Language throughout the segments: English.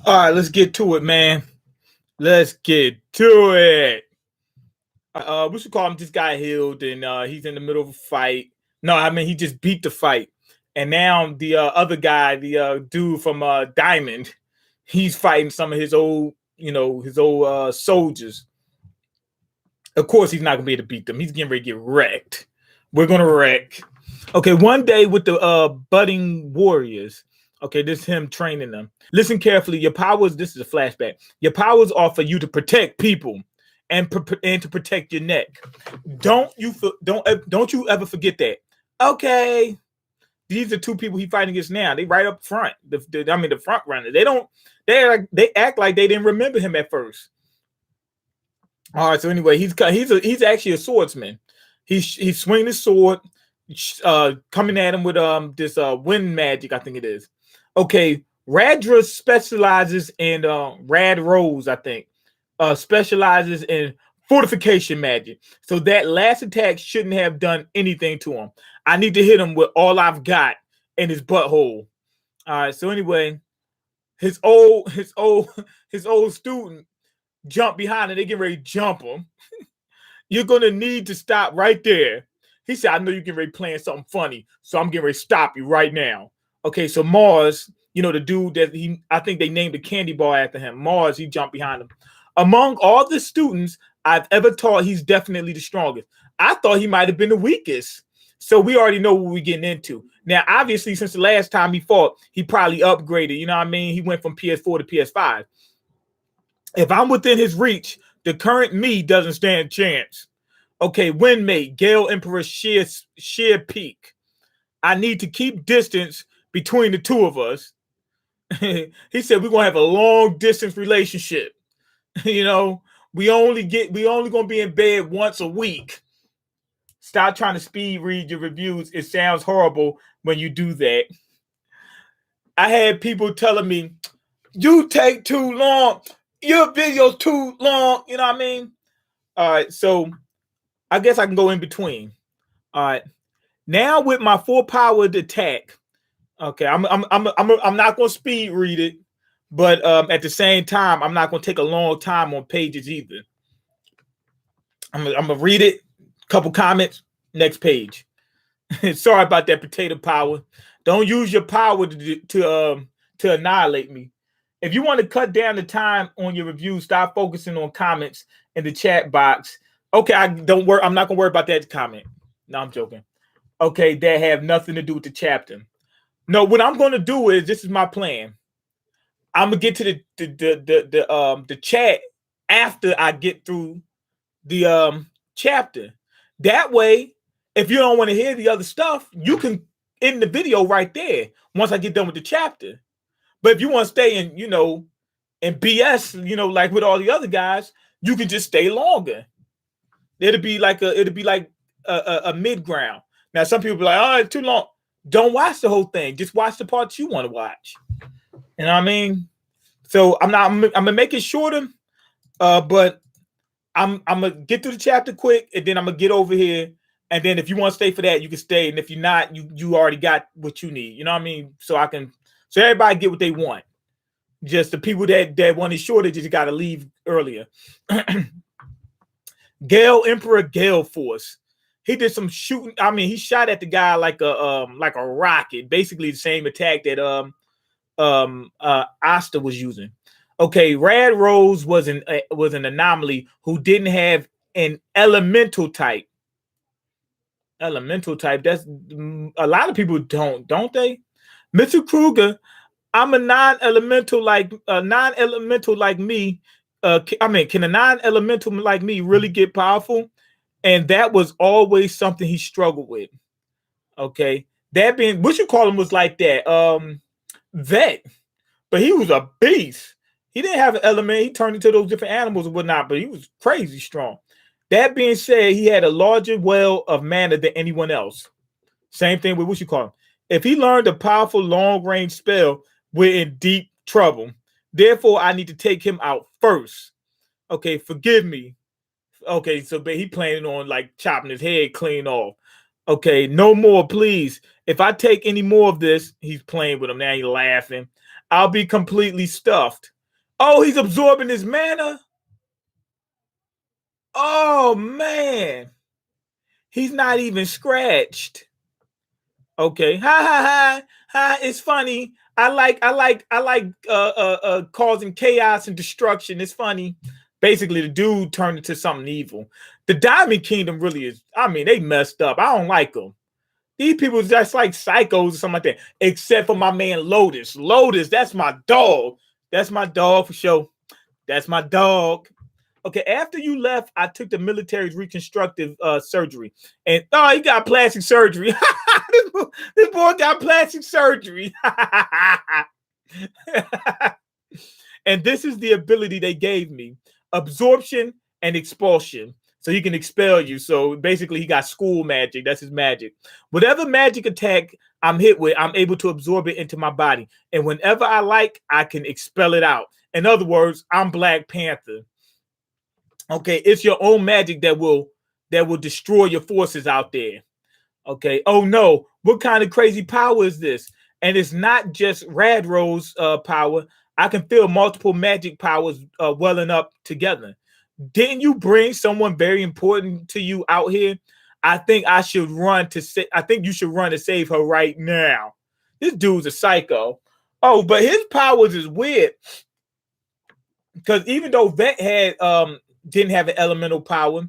All right, let's get to it, man. Let's get to it. We should call him this guy healed, and he's in the middle of a fight. No, I mean he just beat the fight, and now the other guy, the dude from Diamond, he's fighting some of his old, his old soldiers. Of course, he's not gonna be able to beat them. He's getting ready to get wrecked. We're gonna wreck. Okay, one day with the budding warriors. Okay, this is him training them. Listen carefully. Your powers. This is a flashback. Your powers are for you to protect people, and to protect your neck. Don't you ever forget that. Okay, these are two people he's fighting against now. They right up front. The front runner. They act like they didn't remember him at first. All right. So anyway, he's actually a swordsman. He's swinging his sword, coming at him with this wind magic. I think it is. Okay, Radra specializes in Rad Rose. I think specializes in fortification magic. So that last attack shouldn't have done anything to him. I need to hit him with all I've got in his butthole. All right. So anyway, his old student jumped behind and they get ready to jump him. You're gonna need to stop right there. He said, I know you getting ready playing something funny, so I'm getting ready to stop you right now. Okay, so Mars, the dude that I think they named the candy bar after him. Mars, he jumped behind him. Among all the students I've ever taught, he's definitely the strongest. I thought he might have been the weakest. So we already know what we're getting into. Now, obviously, since the last time he fought, he probably upgraded. You know what I mean? He went from PS4 to PS5. If I'm within his reach, the current me doesn't stand a chance. Okay, Windmate, Gale Emperor, sheer peak. I need to keep distance between the two of us. He said we're gonna have a long distance relationship. We only gonna be in bed once a week. Stop trying to speed read your reviews. It sounds horrible when you do that. I had people telling me, you take too long. Your video's too long. You know what I mean? All right, so I guess I can go in between. All right. Now with my full powered attack, okay, I'm not gonna speed read it, but at the same time, I'm not gonna take a long time on pages either. I'm gonna read it, couple comments, next page. Sorry about that potato power. Don't use your power to annihilate me. If you want to cut down the time on your review, stop focusing on comments in the chat box. Okay, I'm not gonna worry about that comment. No, I'm joking. Okay, that have nothing to do with the chapter. No, what I'm gonna do is this is my plan. I'm gonna get to the chat after I get through the chapter. That way, if you don't want to hear the other stuff, you can end the video right there once I get done with the chapter. But if you want to stay in, in BS, like with all the other guys, you can just stay longer. It'll be like a mid ground. Now, some people be like, oh, it's too long. Don't watch the whole thing. Just watch the parts you want to watch. You know what I mean? So I'm gonna make it shorter, but I'm gonna get through the chapter quick, and then I'm gonna get over here. And then if you want to stay for that, you can stay. And if you're not, you already got what you need. You know what I mean? So everybody get what they want. Just the people that want it shorter just gotta leave earlier. Gale Emperor Gale Force. He did some shooting. I mean, he shot at the guy like a rocket. Basically, the same attack that Asta was using. Okay, Rad Rose was an anomaly who didn't have an elemental type. Elemental type. That's a lot of people don't they? Mr. Kruger, I'm a non-elemental like me. Can a non-elemental like me really get powerful? And that was always something he struggled with. Okay. That being, what you call him was like that. Vet. But he was a beast. He didn't have an element. He turned into those different animals and whatnot, but he was crazy strong. That being said, he had a larger well of mana than anyone else. Same thing with what you call him. If he learned a powerful long-range spell, we're in deep trouble. Therefore, I need to take him out first. Okay, forgive me. Okay, so but he planning on like chopping his head clean off. Okay, no more, please. If I take any more of this, he's playing with him now. He's laughing. I'll be completely stuffed. Oh, he's absorbing his mana. Oh man, he's not even scratched. Okay, ha ha ha ha. It's funny. I like causing chaos and destruction. It's funny. Basically, the dude turned into something evil. The Diamond Kingdom really is. I mean, they messed up. I don't like them. These people just like psychos or something like that. Except for my man Lotus. Lotus, that's my dog. That's my dog for sure. That's my dog. Okay, after you left, I took the military's reconstructive surgery. And oh, he got plastic surgery. this boy got plastic surgery. And this is the ability they gave me: absorption and expulsion. So he can expel you. So basically, he got school magic. That's his magic. Whatever magic attack I'm hit with, I'm able to absorb it into my body. And whenever I like, I can expel it out. In other words, I'm Black Panther. Okay, it's your own magic that will destroy your forces out there. Okay. Oh no, what kind of crazy power is this? And it's not just Radro's power. I can feel multiple magic powers welling up together. Didn't you bring someone very important to you out here? I think I should run to say. I think you should run to save her right now. This dude's a psycho. Oh, but his powers is weird because even though Vet had didn't have an elemental power,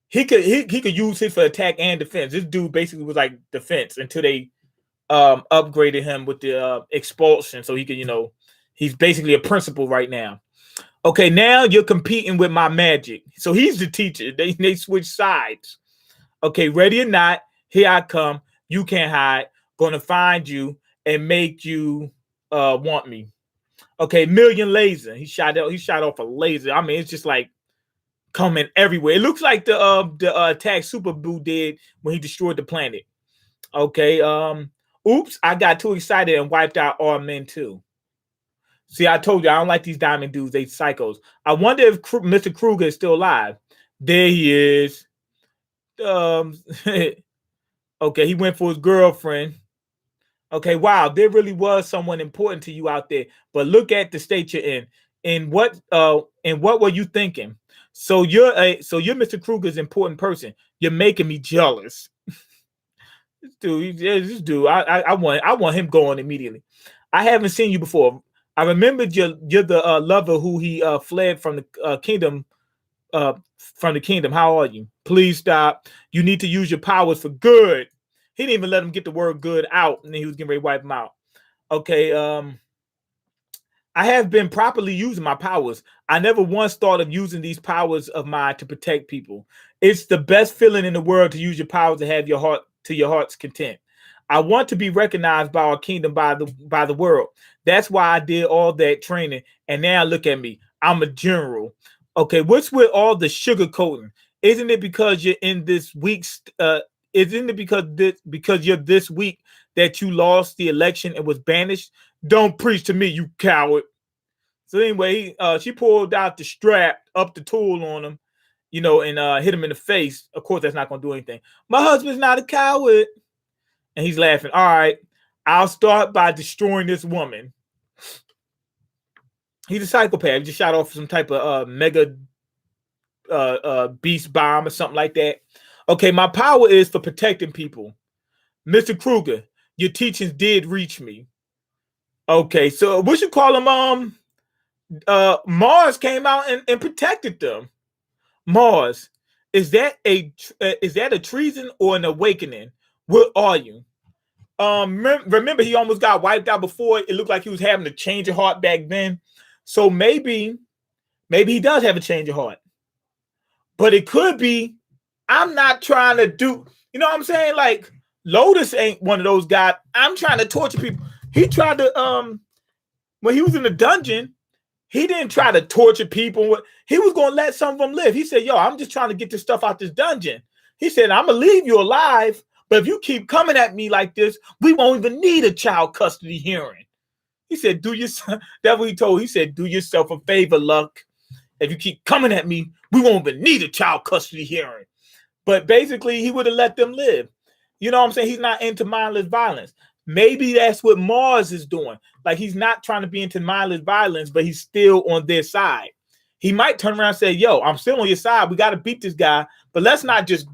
he could use his for attack and defense. This dude basically was like defense until they upgraded him with the expulsion, so he can, he's basically a principal right now. Okay, now you're competing with my magic. So he's the teacher. They switch sides. Okay, ready or not, here I come. You can't hide. Gonna find you and make you want me. Okay, million laser. He shot off a laser. I mean, it's just like coming everywhere. It looks like the attack Super Boo did when he destroyed the planet. Okay, oops, I got too excited and wiped out all men too. See, I told you I don't like these diamond dudes. They psychos. I wonder if Mr. Kruger is still alive. There he is. Okay, he went for his girlfriend. Okay, wow, there really was someone important to you out there. But look at the state you're in. And what were you thinking? So you're Mr. Kruger's important person. You're making me jealous. This dude, I want him going immediately. I haven't seen you before. I remembered you're the lover who he fled from the kingdom. From the kingdom. How are you? Please stop. You need to use your powers for good. He didn't even let him get the word good out, and then he was getting ready to wipe him out. Okay, I have been properly using my powers. I never once thought of using these powers of mine to protect people. It's the best feeling in the world to use your powers to have your heart's content. I want to be recognized by our kingdom, by the world. That's why I did all that training, and now look at me. I'm a general. Okay, what's with all the sugarcoating? Isn't it because you're in this week's? Isn't it because you're this week that you lost the election and was banished? Don't preach to me, you coward. So anyway, she pulled out the strap, up the tool on him, and hit him in the face. Of course, that's not going to do anything. My husband's not a coward. And he's laughing. All right, I'll start by destroying this woman. He's a psychopath. He just shot off some type of mega beast bomb or something like that. Okay, my power is for protecting people. Mr. Kruger, your teachings did reach me. Okay, so what you call him? Mars came out and protected them. Mars, is that a treason or an awakening? What are you? Remember he almost got wiped out before. It looked like he was having a change of heart back then. So maybe he does have a change of heart. But it could be, I'm not trying to do, you know what I'm saying? Like, Lotus ain't one of those guys. I'm trying to torture people. He tried to, when he was in the dungeon, he didn't try to torture people. He was going to let some of them live. He said, yo, I'm just trying to get this stuff out this dungeon. He said, I'm going to leave you alive, but if you keep coming at me like this, we won't even need a child custody hearing. He said, that's what he told. He said, do yourself a favor, Luck. If you keep coming at me, we won't even need a child custody hearing. But basically, he would have let them live. You know what I'm saying? He's not into mindless violence. Maybe that's what Mars is doing. Like he's not trying to be into mindless violence, but he's still on their side. He might turn around and say, yo, I'm still on your side. We got to beat this guy, but let's not just,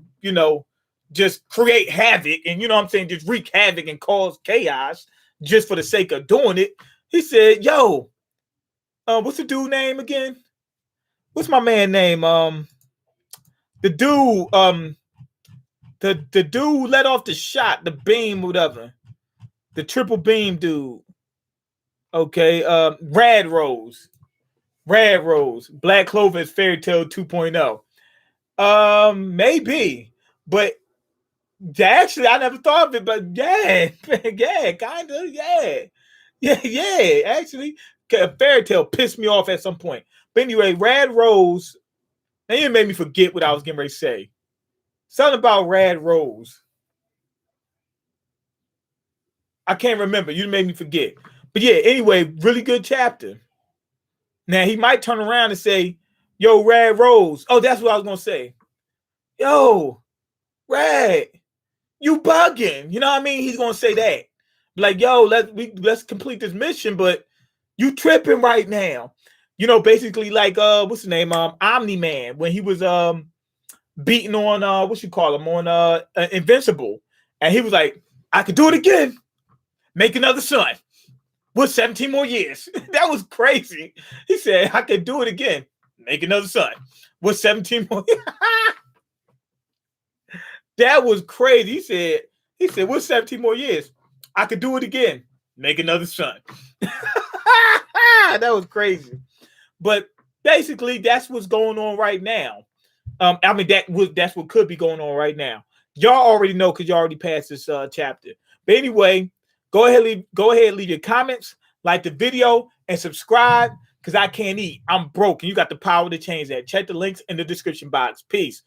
just create havoc and, what I'm saying, just wreak havoc and cause chaos just for the sake of doing it. He said, yo, what's the dude name again? What's my man name? The dude, the dude let off the shot, the beam, whatever. The triple beam dude. Okay, Rad Rose. Black Clover is Fairy Tale 2.0. Maybe, but actually, I never thought of it. But yeah, kind of, yeah. Actually, Fairy Tale pissed me off at some point. But anyway, Rad Rose. Now you made me forget what I was getting ready to say. Something about Rad Rose. I can't remember. You made me forget. But yeah, anyway, really good chapter. Now, he might turn around and say, yo, Rad Rose. Oh, that's what I was going to say. Yo, Rad, you bugging. You know what I mean? He's going to say that. Like, yo, let's complete this mission, but you tripping right now. Basically like, what's his name? Omni-Man, when he was beating on, on Invincible. And he was like, I could do it again. Make another son. With 17 more years. That was crazy. He said, I could do it again. Make another son. With 17 more years. That was crazy. He said, with 17 more years, I could do it again. Make another son. That was crazy. But basically, that's what's going on right now. That's what could be going on right now. Y'all already know because y'all already passed this chapter. But anyway, go ahead, leave your comments, like the video, and subscribe because I can't eat. I'm broke, and you got the power to change that. Check the links in the description box. Peace.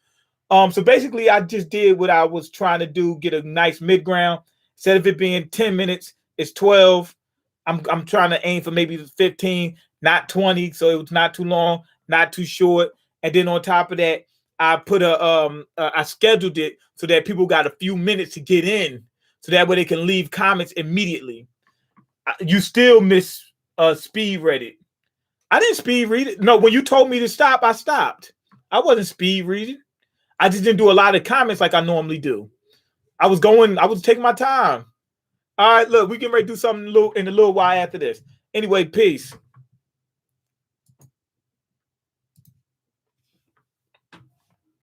So basically, I just did what I was trying to do, get a nice mid-ground. Instead of it being 10 minutes, it's 12. I'm trying to aim for maybe 15, not 20, so it was not too long, not too short. And then on top of that, I put I scheduled it so that people got a few minutes to get in. So that way they can leave comments immediately. You still miss speed read it. I didn't speed read it. No, when you told me to stop, I stopped. I wasn't speed reading. I just didn't do a lot of comments like I normally do. I was taking my time. All right, look, we can ready to do something in a little while after this. Anyway, peace.